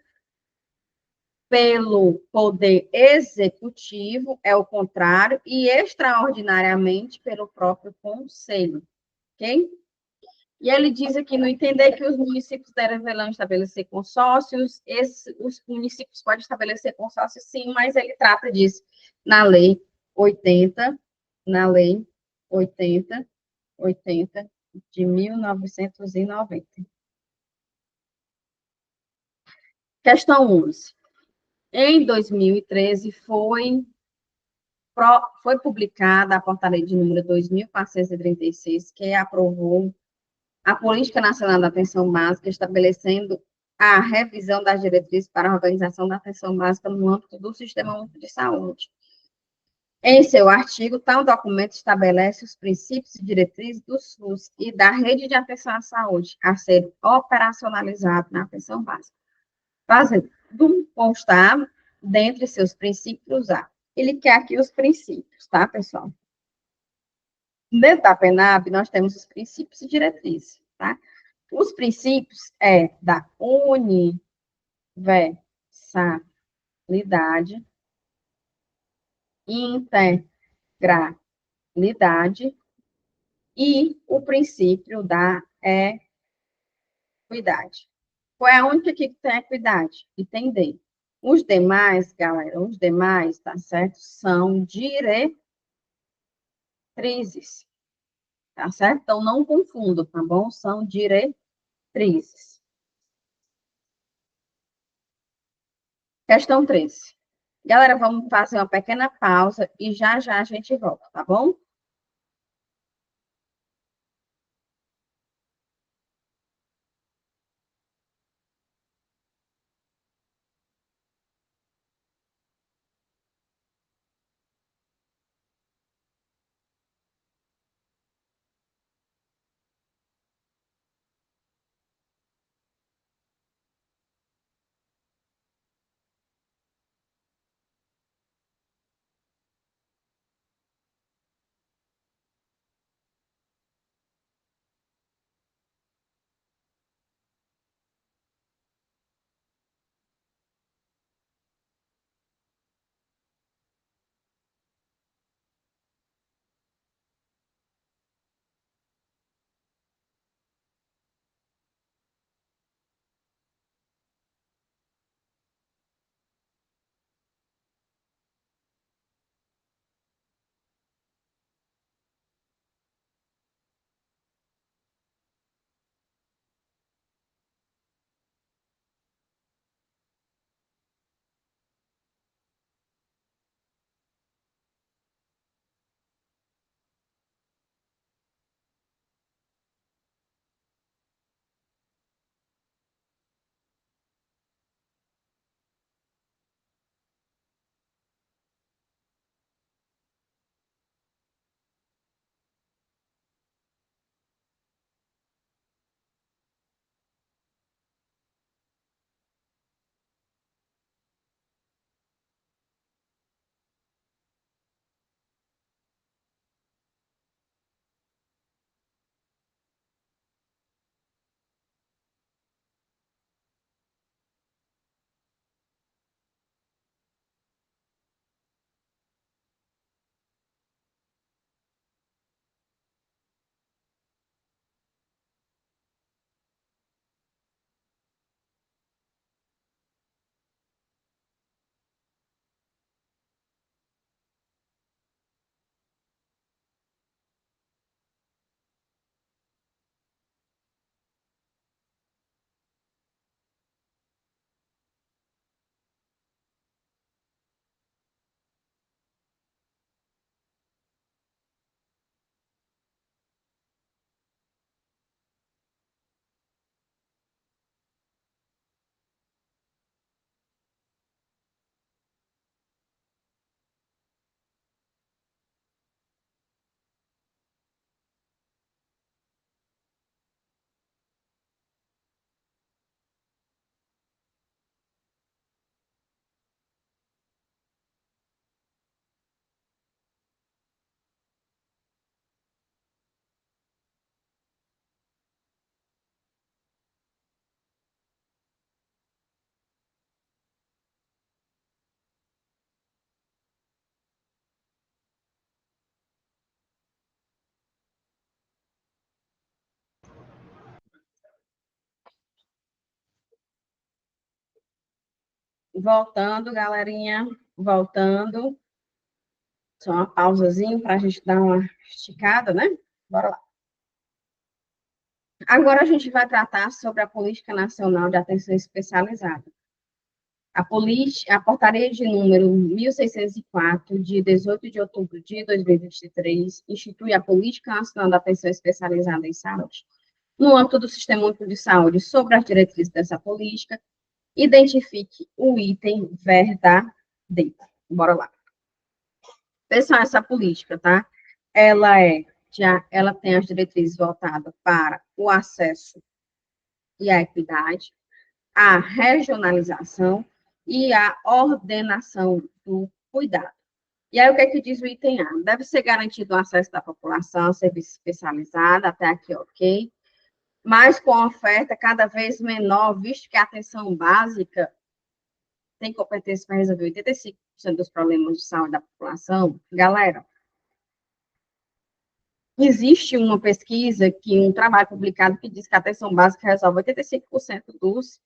Speaker 1: pelo Poder Executivo, é o contrário, e extraordinariamente pelo próprio Conselho, ok? E ele diz aqui, no entender que os municípios deverão estabelecer consórcios, os municípios podem estabelecer consórcios, sim, mas ele trata disso na lei 80, na lei 80, 80 de 1990. Questão 11. Em 2013, foi publicada a portaria de número 2.436, que aprovou a Política Nacional da Atenção Básica, estabelecendo a revisão das diretrizes para a organização da atenção básica no âmbito do Sistema Único de Saúde. Em seu artigo, tal documento estabelece os princípios e diretrizes do SUS e da rede de atenção à saúde a ser operacionalizado na atenção básica, fazendo constar, dentre seus princípios, ele quer aqui os princípios, tá, pessoal? Dentro da PENAB, nós temos os princípios e diretrizes, tá? Os princípios da universalidade, integralidade e o princípio da equidade. Qual é a única que tem equidade? Entender. Os demais, galera, tá certo? São diretrizes, tá certo? Então, não confundam, tá bom? São diretrizes. Questão 13. Galera, vamos fazer uma pequena pausa e já já a gente volta, tá bom? Voltando, galerinha, voltando. Só uma pausazinha para a gente dar uma esticada, né? Bora lá. Agora a gente vai tratar sobre a Política Nacional de Atenção Especializada. A portaria de número 1604, de 18 de outubro de 2023, institui a Política Nacional da Atenção Especializada em Saúde. No âmbito do Sistema Único de Saúde, sobre as diretrizes dessa política, identifique o item verdadeiro. Bora lá. Pessoal, essa política, tá? Ela tem as diretrizes voltadas para o acesso e a equidade, a regionalização e a ordenação do cuidado. E aí, o que é que diz o item A? Deve ser garantido o acesso da população a serviço especializado, até aqui, ok? Mas com oferta cada vez menor, visto que a atenção básica tem competência para resolver 85% dos problemas de saúde da população. Galera, existe uma pesquisa, um trabalho publicado que diz que a atenção básica resolve 85% dos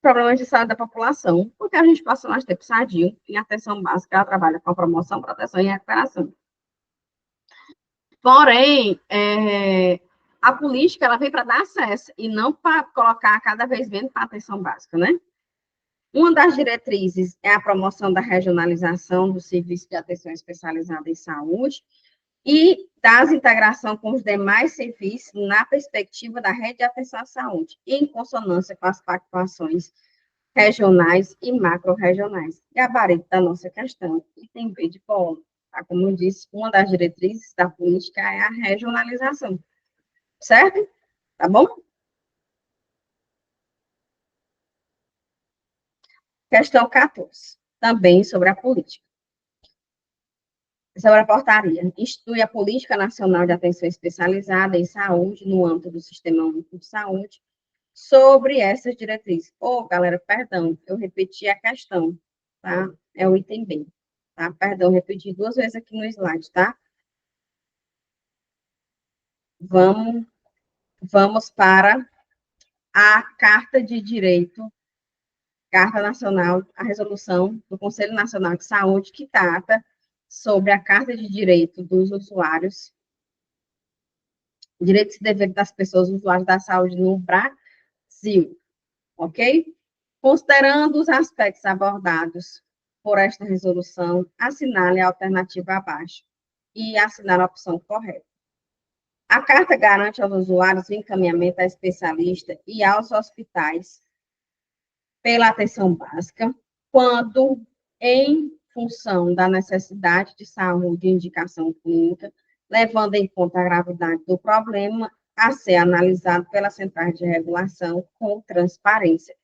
Speaker 1: problemas de saúde da população, porque a gente passa mais tempo sadio e a atenção básica ela trabalha com a promoção, proteção e recuperação. Porém, a política ela vem para dar acesso e não para colocar cada vez menos para a atenção básica, né? Uma das diretrizes é a promoção da regionalização do serviço de atenção especializada em saúde e das integração com os demais serviços na perspectiva da rede de atenção à saúde, em consonância com as pactuações regionais e macro-regionais. Gabarito da nossa questão, item B de polo. Tá? Como eu disse, uma das diretrizes da política é a regionalização. Certo? Tá bom? Questão 14, também sobre a política. Sobre a portaria, institui a Política Nacional de Atenção Especializada em Saúde no âmbito do Sistema Único de Saúde, sobre essas diretrizes. Galera, perdão, eu repeti a questão, tá? É o item B, tá? Perdão, repeti 2 vezes aqui no slide, tá? Vamos para a Carta de Direito, Carta Nacional, a resolução do Conselho Nacional de Saúde, que trata sobre a Carta de Direito dos Usuários, direitos e deveres das pessoas usuárias da saúde no Brasil, ok? Considerando os aspectos abordados por esta resolução, assinale a alternativa abaixo e assinale a opção correta. A carta garante aos usuários o encaminhamento a especialista e aos hospitais pela atenção básica, quando, em função da necessidade de saúde e indicação clínica, levando em conta a gravidade do problema a ser analisado pela central de regulação com transparência.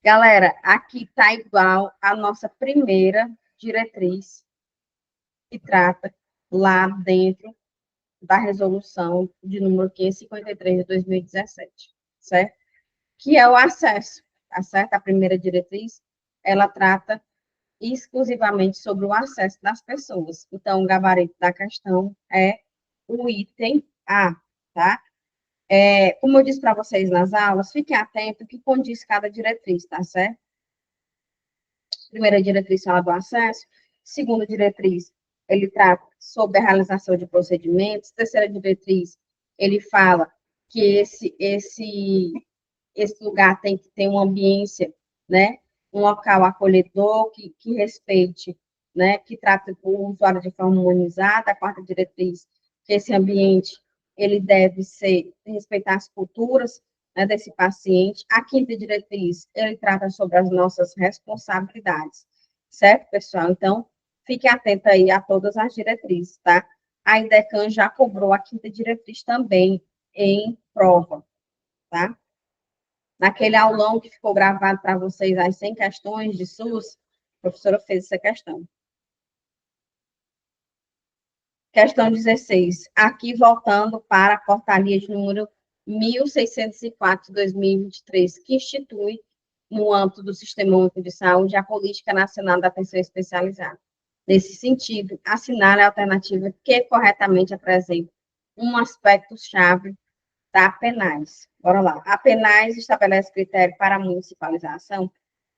Speaker 1: Galera, aqui está igual a nossa primeira diretriz, que trata lá dentro da resolução de número 553 de 2017, certo? Que é o acesso, tá certo? A primeira diretriz, ela trata exclusivamente sobre o acesso das pessoas. Então, o gabarito da questão é o item A, tá? Como eu disse para vocês nas aulas, fiquem atentos que condiz cada diretriz, tá certo? Primeira diretriz fala do acesso, segunda diretriz, ele trata sobre a realização de procedimentos, terceira diretriz, ele fala que esse lugar tem que ter uma ambiência, né, um local acolhedor, que respeite, né, que trate o usuário de forma humanizada. A quarta diretriz, que esse ambiente, ele deve respeitar as culturas, né, desse paciente. A quinta diretriz, ele trata sobre as nossas responsabilidades, certo, pessoal? Então, fique atento aí a todas as diretrizes, tá? A IDECAN já cobrou a quinta diretriz também em prova, tá? Naquele aulão que ficou gravado para vocês, as 100 questões de SUS, a professora fez essa questão. Questão 16. Aqui, voltando para a portaria de número 1604 de 2023, que institui, no âmbito do Sistema Único de Saúde, a Política Nacional da Atenção Especializada. Nesse sentido, assinale a alternativa que corretamente apresenta um aspecto-chave da PENAS. Bora lá. A PENAS estabelece critério para a municipalização.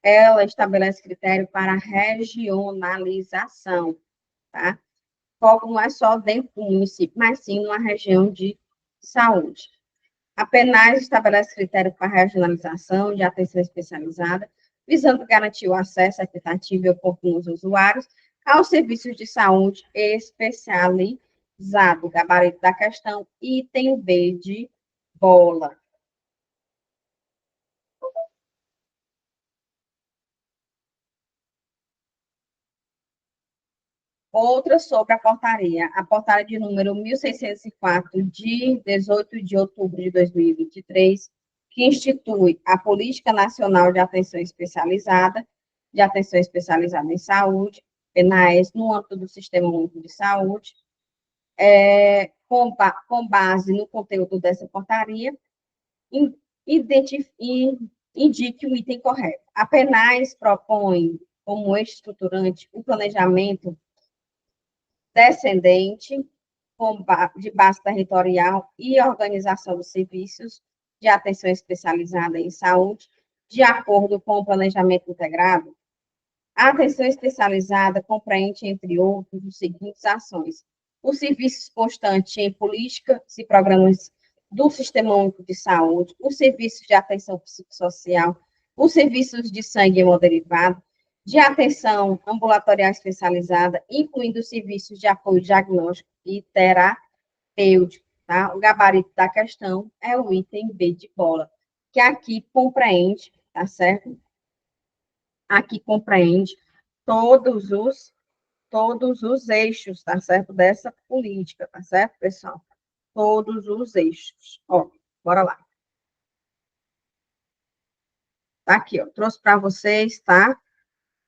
Speaker 1: ela estabelece critério para regionalização, tá? Foco não é só dentro do município, mas sim numa região de saúde. A PNAS estabelece critério para regionalização de atenção especializada, visando garantir o acesso equitativo e oportuno dos usuários aos serviços de saúde especializado. Gabarito da questão, item B de bola. Outra sobre a portaria de número 1604, de 18 de outubro de 2023, que institui a Política Nacional de Atenção Especializada em Saúde, PNAES, no âmbito do Sistema Único de Saúde, com base no conteúdo dessa portaria, indique o item correto. A PNAES propõe como eixo estruturante o planejamento descendente, de base territorial e organização dos serviços de atenção especializada em saúde, de acordo com o planejamento integrado. A atenção especializada compreende, entre outros, os seguintes ações: os serviços constantes em políticas e programas do Sistema Único de Saúde, os serviços de atenção psicossocial, os serviços de sangue hemoderivado, de atenção ambulatorial especializada, incluindo os serviços de apoio diagnóstico e terapêutico, tá? O gabarito da questão é o item B de bola, que aqui compreende, tá certo? Aqui compreende todos os eixos, tá certo? Dessa política, tá certo, pessoal? Todos os eixos. Ó, bora lá. Tá aqui, ó, trouxe para vocês, tá?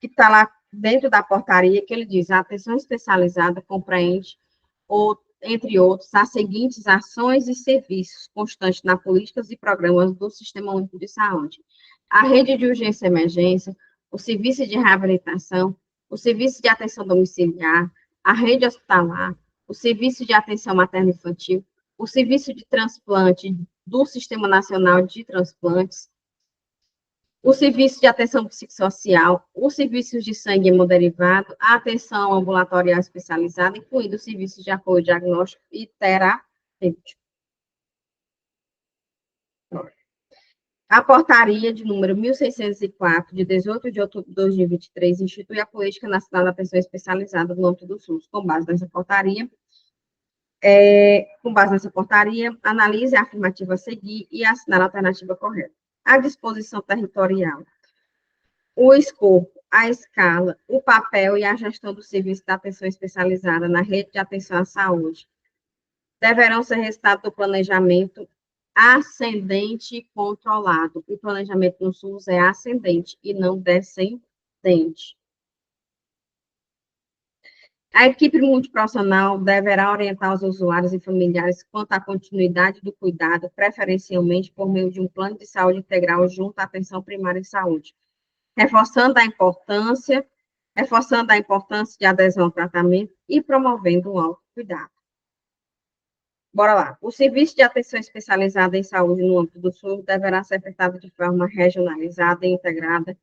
Speaker 1: Que está lá dentro da portaria, que ele diz: a atenção especializada compreende, entre outros, as seguintes ações e serviços constantes na políticas e programas do Sistema Único de Saúde: a rede de urgência e emergência, o serviço de reabilitação, o serviço de atenção domiciliar, a rede hospitalar, o serviço de atenção materno-infantil, o serviço de transplante do Sistema Nacional de Transplantes, o serviço de atenção psicossocial, os serviços de sangue hemoderivado, a atenção ambulatorial especializada, incluindo os serviços de apoio diagnóstico e terapêutico. A portaria de número 1604, de 18 de outubro de 2023, institui a Política Nacional da Atenção Especializada no âmbito do SUS. Com base nessa portaria, analise a afirmativa a seguir e assinar a alternativa correta. A disposição territorial, o escopo, a escala, o papel e a gestão do serviço de atenção especializada na rede de atenção à saúde deverão ser resultado do planejamento ascendente e controlado. O planejamento no SUS é ascendente e não descendente. A equipe multiprofissional deverá orientar os usuários e familiares quanto à continuidade do cuidado, preferencialmente por meio de um plano de saúde integral junto à atenção primária em saúde, reforçando a importância de adesão ao tratamento e promovendo o autocuidado. Bora lá. O serviço de atenção especializada em saúde no âmbito do SUS deverá ser prestado de forma regionalizada e integrada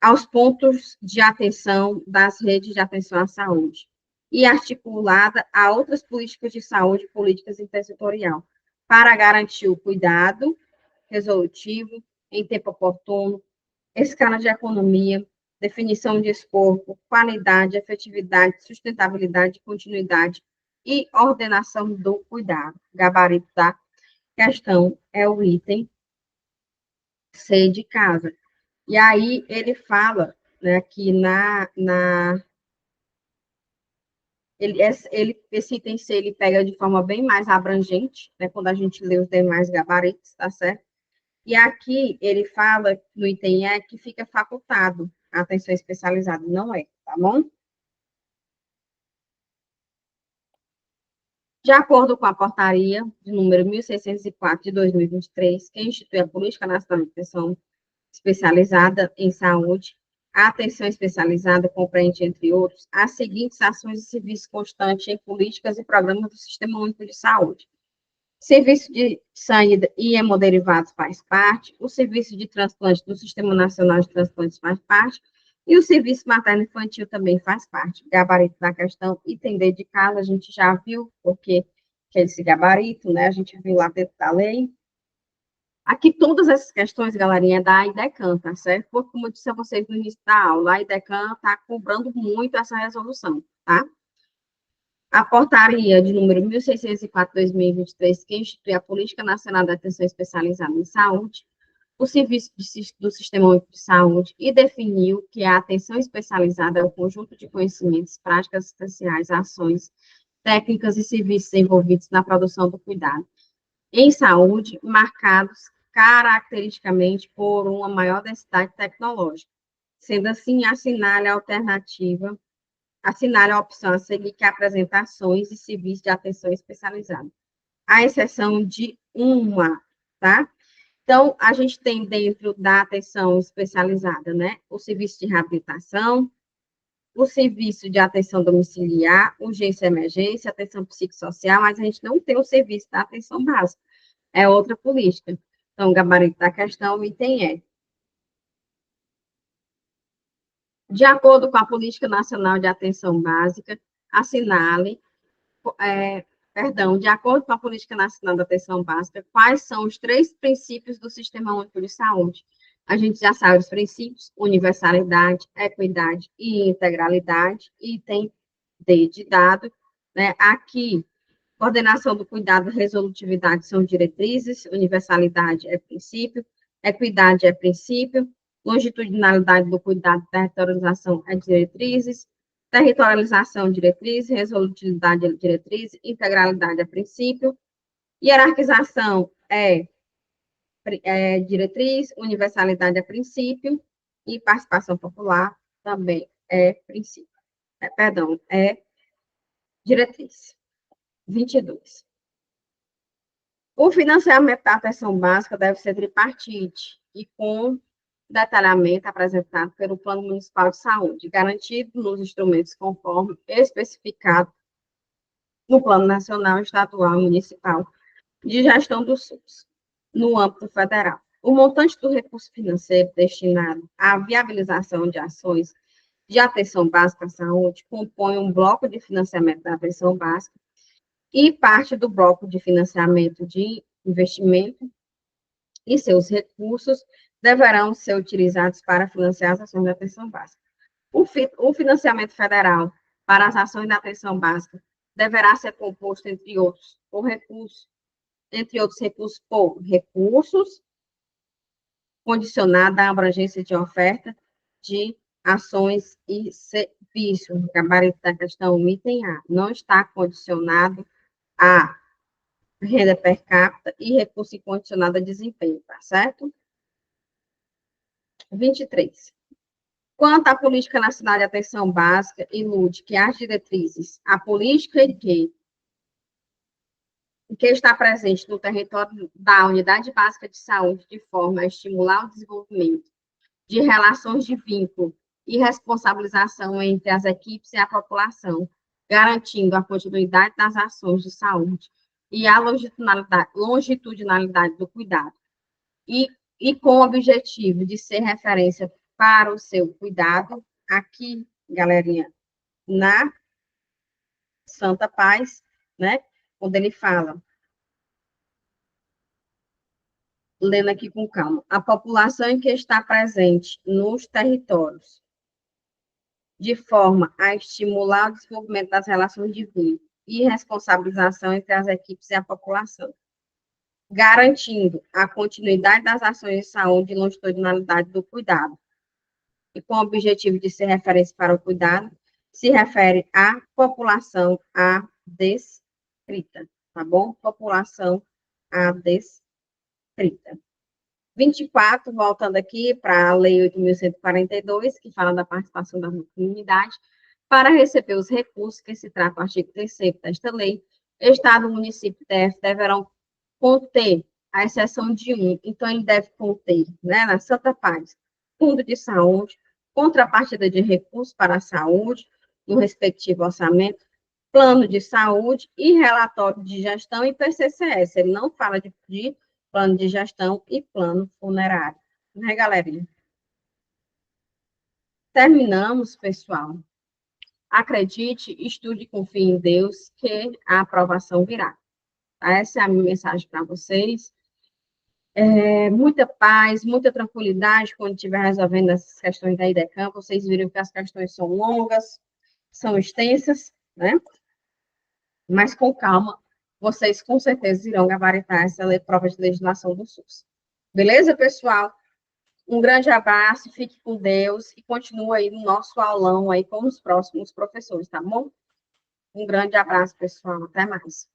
Speaker 1: aos pontos de atenção das redes de atenção à saúde e articulada a outras políticas de saúde e políticas intersetorial, para garantir o cuidado resolutivo em tempo oportuno, escala de economia, definição de escopo, qualidade, efetividade, sustentabilidade, continuidade e ordenação do cuidado. Gabarito da questão é o item C de casa. E aí ele fala, né, que esse item C ele pega de forma bem mais abrangente, né, quando a gente lê os demais gabaritos, tá certo? E aqui ele fala no item E que fica facultado a atenção especializada, não é, tá bom? De acordo com a portaria de número 1604 de 2023, que institui a Política Nacional de Atenção Especializada em Saúde, a atenção especializada compreende, entre outros, as seguintes ações de serviço constante em políticas e programas do Sistema Único de Saúde: Serviço de saída e hemoderivados faz parte, o serviço de transplante do Sistema Nacional de Transplantes faz parte, e o serviço materno-infantil também faz parte. Gabarito da questão, item D de casa, a gente já viu, porque que é esse gabarito, né? A gente viu lá dentro da lei. Aqui, todas essas questões, galerinha, é da IDECAN, tá certo? Porque, como eu disse a vocês no início da aula, a IDECAN está cobrando muito essa resolução, tá? A portaria de número 1604/2023, que institui a Política Nacional de Atenção Especializada em Saúde, o serviço do Sistema Único de Saúde, e definiu que a atenção especializada é o conjunto de conhecimentos, práticas assistenciais, ações, técnicas e serviços envolvidos na produção do cuidado em saúde, marcados caracteristicamente por uma maior densidade tecnológica. Sendo assim, assinale a opção a seguir, que é apresentações e serviços de atenção especializada, à exceção de uma, tá? Então, a gente tem dentro da atenção especializada, né, o serviço de reabilitação, o serviço de atenção domiciliar, urgência e emergência, atenção psicossocial, mas a gente não tem o serviço da atenção básica, é outra política. Então, o gabarito da questão, o item é: de acordo com a Política Nacional de Atenção Básica, assinale, de acordo com a Política Nacional de Atenção Básica, quais são os 3 princípios do Sistema Único de Saúde? A gente já sabe os princípios: universalidade, equidade e integralidade. Item D de dado, né? Aqui, coordenação do cuidado e resolutividade são diretrizes, universalidade é princípio, equidade é princípio, longitudinalidade do cuidado, territorialização é diretrizes, territorialização, diretriz, resolutividade, diretriz, integralidade é princípio, hierarquização é diretriz, universalidade é princípio, e participação popular também é princípio. É diretriz. 22. O financiamento da atenção básica deve ser tripartite e com detalhamento apresentado pelo Plano Municipal de Saúde, garantido nos instrumentos conforme especificado no Plano Nacional, Estadual e Municipal de Gestão do SUS, no âmbito federal. O montante do recurso financeiro destinado à viabilização de ações de atenção básica à saúde compõe um bloco de financiamento da atenção básica e parte do bloco de financiamento de investimento e seus recursos deverão ser utilizados para financiar as ações de atenção básica. O financiamento federal para as ações de atenção básica deverá ser composto, entre outros recursos, por recursos condicionados à abrangência de oferta de ações e serviços. O gabarito da questão, item A, não está condicionado a renda per capita e recurso incondicionado a desempenho, tá certo? 23. Quanto à Política Nacional de Atenção Básica, ilude que as diretrizes, a política que está presente no território da Unidade Básica de Saúde, de forma a estimular o desenvolvimento de relações de vínculo e responsabilização entre as equipes e a população, garantindo a continuidade das ações de saúde e a longitudinalidade do cuidado, e com o objetivo de ser referência para o seu cuidado, aqui, galerinha, na Santa Paz, né, quando ele fala, lendo aqui com calma, a população que está presente nos territórios, de forma a estimular o desenvolvimento das relações de vínculo e responsabilização entre as equipes e a população, garantindo a continuidade das ações de saúde e longitudinalidade do cuidado, e com o objetivo de ser referência para o cuidado, se refere à população a descrita, tá bom? População a descrita. 24, voltando aqui para a Lei 8.142, que fala da participação da comunidade, para receber os recursos que se trata do artigo 3º desta lei, Estado, município e DF deverão conter, à exceção de um, então ele deve conter, né, na Santa Paz, fundo de saúde, contrapartida de recursos para a saúde, no respectivo orçamento, plano de saúde e relatório de gestão e PCCS. Ele não fala de plano de gestão e plano funerário. Né, galerinha? Terminamos, pessoal. Acredite, estude e confie em Deus, que a aprovação virá. Essa é a minha mensagem para vocês. Muita paz, muita tranquilidade quando estiver resolvendo essas questões da IDECAM. Vocês viram que as questões são longas, são extensas, né? Mas com calma, vocês com certeza irão gabaritar essa prova de legislação do SUS. Beleza, pessoal? Um grande abraço, fique com Deus e continue aí no nosso aulão aí com os próximos professores, tá bom? Um grande abraço, pessoal. Até mais.